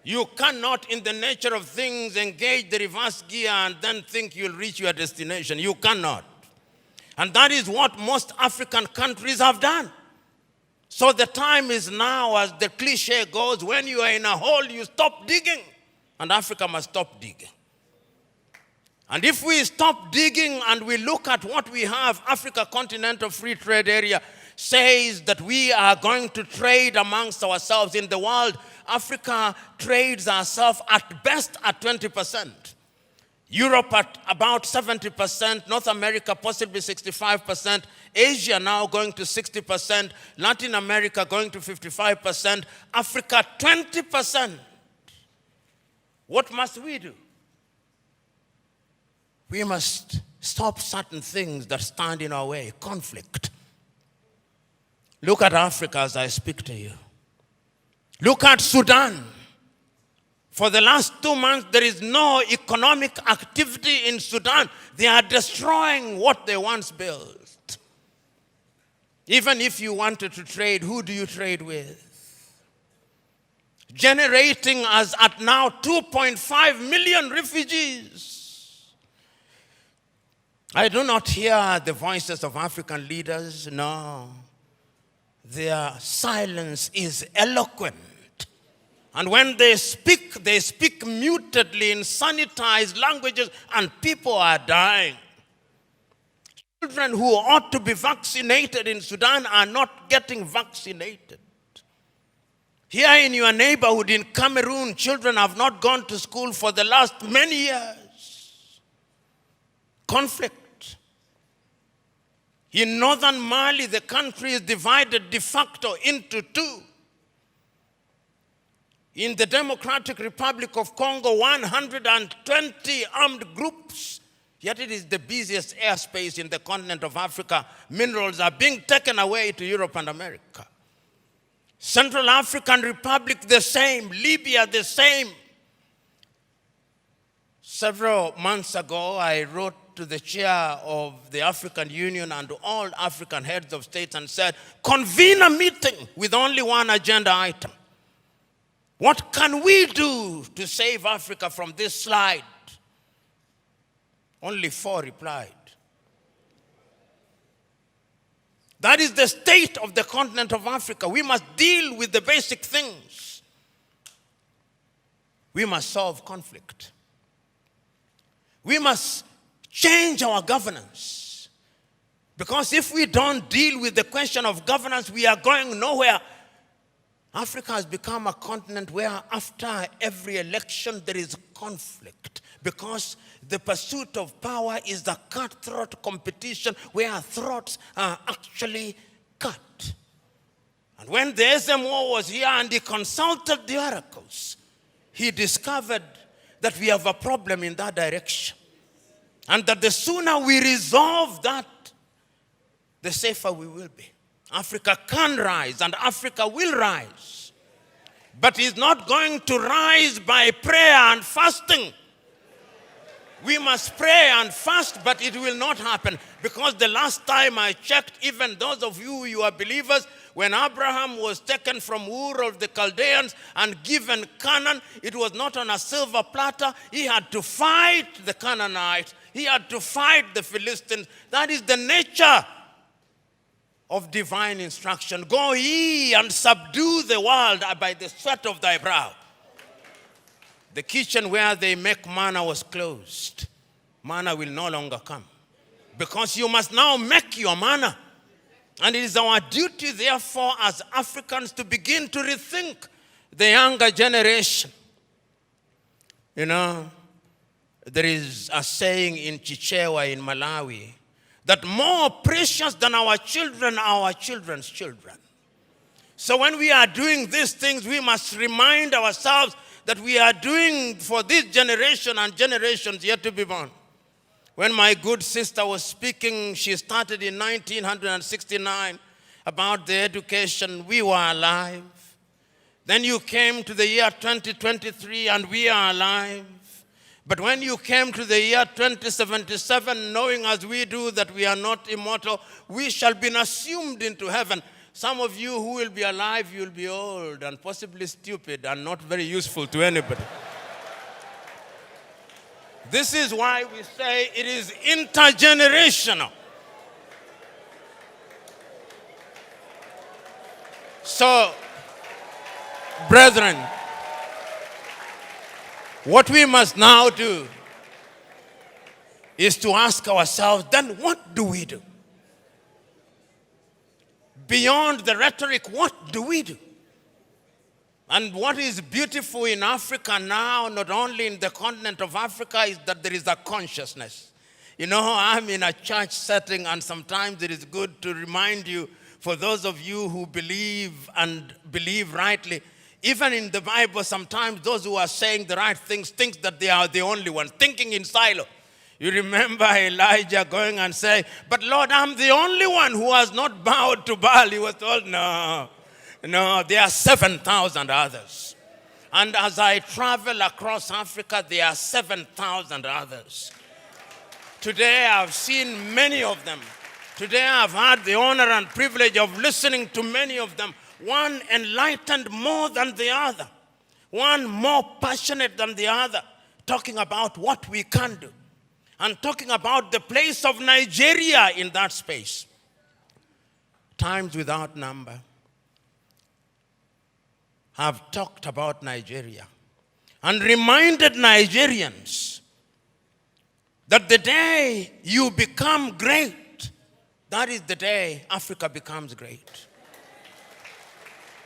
You cannot, in the nature of things, engage the reverse gear and then think you'll reach your destination. You cannot. And that is what most African countries have done. So the time is now, as the cliche goes, when you are in a hole, you stop digging. And Africa must stop digging. And if we stop digging and we look at what we have, Africa Continental Free Trade Area says that we are going to trade amongst ourselves. In the world, Africa trades ourselves at best at 20%. Europe at about 70%, North America possibly 65%, Asia now going to 60%, Latin America going to 55%, Africa 20%. What must we do? We must stop certain things that stand in our way. Conflict. Look at Africa as I speak to you. Look at Sudan. For the last 2 months, there is no economic activity in Sudan. They are destroying what they once built. Even if you wanted to trade, who do you trade with? Generating as at now 2.5 million refugees. I do not hear the voices of African leaders, no. Their silence is eloquent. And when they speak mutedly in sanitized languages, and people are dying. Children who ought to be vaccinated in Sudan are not getting vaccinated. Here in your neighborhood in Cameroon, children have not gone to school for the last many years. Conflict. In northern Mali, the country is divided de facto into two. In the Democratic Republic of Congo, 120 armed groups, yet it is the busiest airspace in the continent of Africa. Minerals are being taken away to Europe and America. Central African Republic, the same. Libya, the same. Several months ago, I wrote to the chair of the African Union and all African heads of states and said, convene a meeting with only one agenda item. What can we do to save Africa from this slide? Only 4 replied. That is the state of the continent of Africa. We must deal with the basic things. We must solve conflict. We must change our governance. Because if we don't deal with the question of governance, we are going nowhere. Africa has become a continent where after every election there is conflict. Because the pursuit of power is a cutthroat competition where throats are actually cut. And when the SMO was here and he consulted the oracles, he discovered that we have a problem in that direction. And that the sooner we resolve that, the safer we will be. Africa can rise and Africa will rise. But it's not going to rise by prayer and fasting. We must pray and fast, but it will not happen. Because the last time I checked, even those of you are believers, when Abraham was taken from Ur of the Chaldeans and given Canaan, it was not on a silver platter. He had to fight the Canaanites. He had to fight the Philistines. That is the nature of divine instruction. Go ye and subdue the world by the sweat of thy brow. The kitchen where they make manna was closed. Manna will no longer come. Because you must now make your manna. And it is our duty, therefore, as Africans to begin to rethink the younger generation. You know, there is a saying in Chichewa in Malawi that more precious than our children are our children's children. So when we are doing these things, we must remind ourselves that we are doing for this generation and generations yet to be born. When my good sister was speaking, she started in 1969 about the education. We were alive. Then you came to the year 2023 and we are alive. But when you came to the year 2077, knowing as we do that we are not immortal, we shall be assumed into heaven. Some of you who will be alive, you will be old and possibly stupid and not very useful to anybody. This is why we say it is intergenerational. So, brethren, what we must now do is to ask ourselves, then what do we do? Beyond the rhetoric, what do we do? And what is beautiful in Africa now, not only in the continent of Africa, is that there is a consciousness. You know, I'm in a church setting, and sometimes it is good to remind you, for those of you who believe and believe rightly, even in the Bible, sometimes those who are saying the right things think that they are the only ones, thinking in silo. You remember Elijah going and saying, but Lord, I'm the only one who has not bowed to Baal. He was told, no, there are 7,000 others. And as I travel across Africa, there are 7,000 others. Today I've seen many of them. Today I've had the honor and privilege of listening to many of them. One enlightened more than the other. One more passionate than the other, talking about what we can do. And talking about the place of Nigeria in that space. Times without number have talked about Nigeria and reminded Nigerians that the day you become great, that is the day Africa becomes great.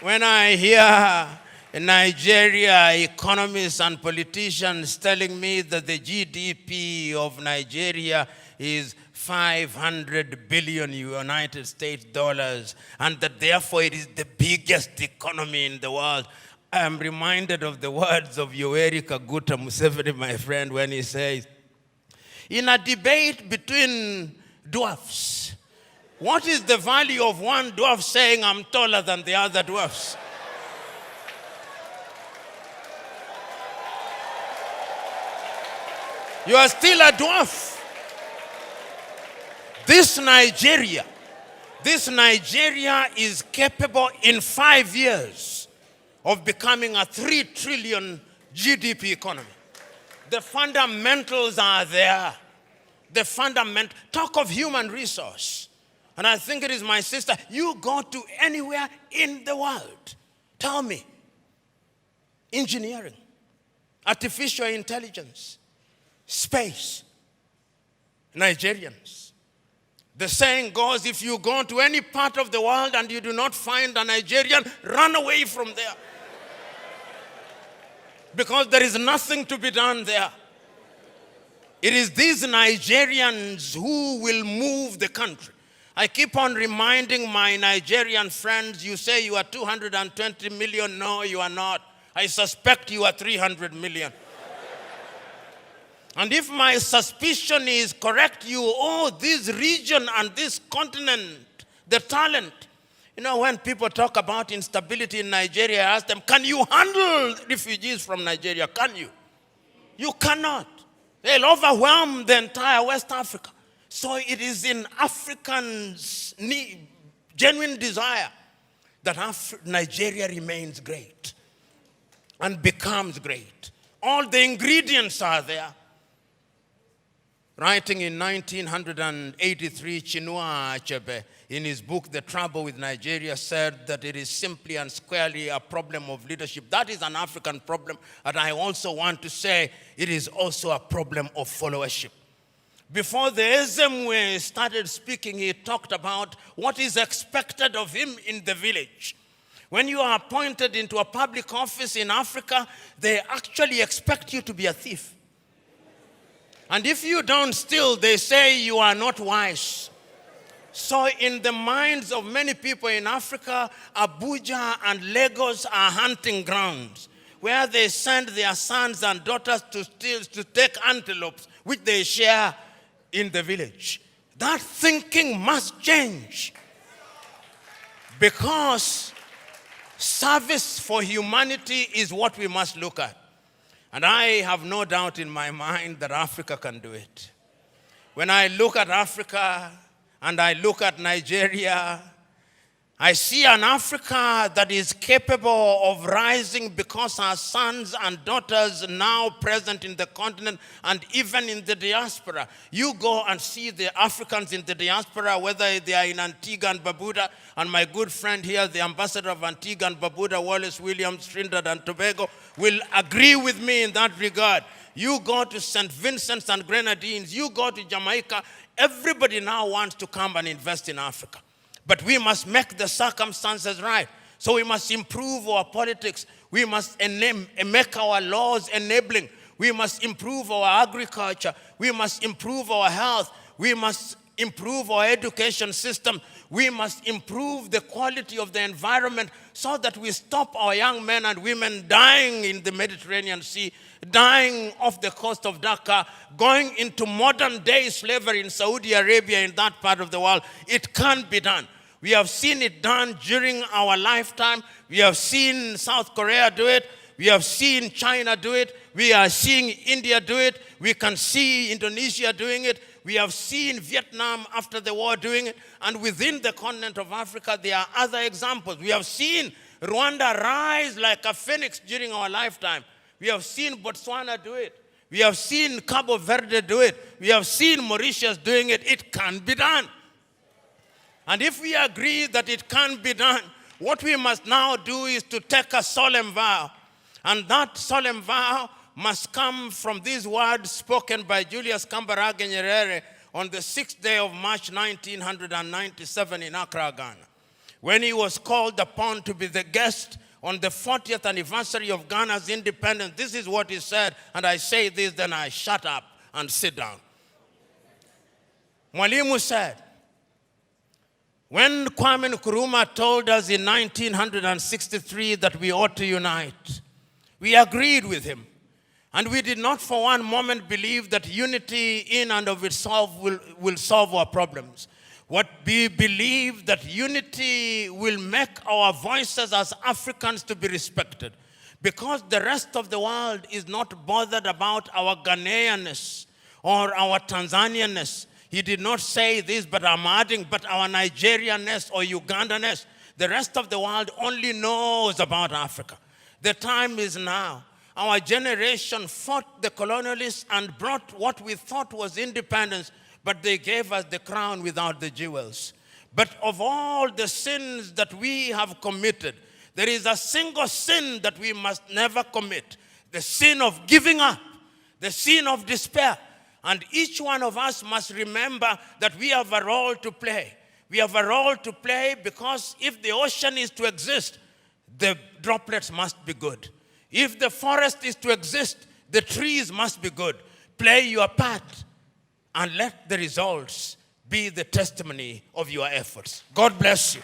When I hear in Nigeria, economists and politicians telling me that the GDP of Nigeria is 500 billion United States dollars, and that therefore it is the biggest economy in the world. I am reminded of the words of Yoweri Kaguta Museveni, my friend, when he says, in a debate between dwarfs, what is the value of one dwarf saying, I'm taller than the other dwarfs? You are still a dwarf. This Nigeria is capable in 5 years of becoming a 3 trillion GDP economy. The fundamentals are there. Talk of human resource. And I think it is my sister, you go to anywhere in the world. Tell me, engineering, artificial intelligence, space, Nigerians. The saying goes, if you go to any part of the world and you do not find a Nigerian, run away from there. Because there is nothing to be done there. It is these Nigerians who will move the country. I keep on reminding my Nigerian friends, you say you are 220 million. No, you are not. I suspect you are 300 million. And if my suspicion is correct, you owe this region and this continent the talent. You know, when people talk about instability in Nigeria, I ask them, can you handle refugees from Nigeria? Can you? You cannot. They'll overwhelm the entire West Africa. So it is in Africans' genuine desire that Nigeria remains great and becomes great. All the ingredients are there. Writing in 1983, Chinua Achebe, in his book, The Trouble with Nigeria, said that it is simply and squarely a problem of leadership. That is an African problem, and I also want to say it is also a problem of followership. Before the Ezemwe started speaking, he talked about what is expected of him in the village. When you are appointed into a public office in Africa, they actually expect you to be a thief. And if you don't steal, they say you are not wise. So in the minds of many people in Africa, Abuja and Lagos are hunting grounds where they send their sons and daughters to take antelopes, which they share in the village. That thinking must change, because service for humanity is what we must look at. And I have no doubt in my mind that Africa can do it. When I look at Africa and I look at Nigeria I see an Africa that is capable of rising because our sons and daughters now present in the continent and even in the diaspora. You go and see the Africans in the diaspora, whether they are in Antigua and Barbuda, and my good friend here, the ambassador of Antigua and Barbuda, Wallace Williams, Trinidad and Tobago, will agree with me in that regard. You go to St. Vincent's and Grenadines, you go to Jamaica, everybody now wants to come and invest in Africa. But we must make the circumstances right. So we must improve our politics. We must make our laws enabling. We must improve our agriculture. We must improve our health. We must improve our education system. We must improve the quality of the environment so that we stop our young men and women dying in the Mediterranean Sea, dying off the coast of Dhaka, going into modern day slavery in Saudi Arabia, in that part of the world. It can be done. We have seen it done during our lifetime. We have seen South Korea do it. We have seen China do it. We are seeing India do it. We can see Indonesia doing it. We have seen Vietnam after the war doing it. And within the continent of Africa, there are other examples. We have seen Rwanda rise like a phoenix during our lifetime. We have seen Botswana do it. We have seen Cabo Verde do it. We have seen Mauritius doing it. It can be done. And if we agree that it can be done, what we must now do is to take a solemn vow. And that solemn vow must come from these words spoken by Julius Kambarage Nyerere on the 6th day of March 1997 in Accra, Ghana, when he was called upon to be the guest on the 40th anniversary of Ghana's independence. This is what he said, and I say this, then I shut up and sit down. Mwalimu said, when Kwame Nkrumah told us in 1963 that we ought to unite, we agreed with him. And we did not for one moment believe that unity in and of itself will solve our problems. What we believe that unity will make our voices as Africans to be respected, because the rest of the world is not bothered about our Ghanaianness or our Tanzanianness. He did not say this, but I'm adding, but our Nigerianness or Ugandanness. The rest of the world only knows about Africa. The time is now. Our generation fought the colonialists and brought what we thought was independence, but they gave us the crown without the jewels. But of all the sins that we have committed, there is a single sin that we must never commit: the sin of giving up, the sin of despair. And each one of us must remember that we have a role to play. We have a role to play because if the ocean is to exist, the droplets must be good. If the forest is to exist, the trees must be good. Play your part and let the results be the testimony of your efforts. God bless you.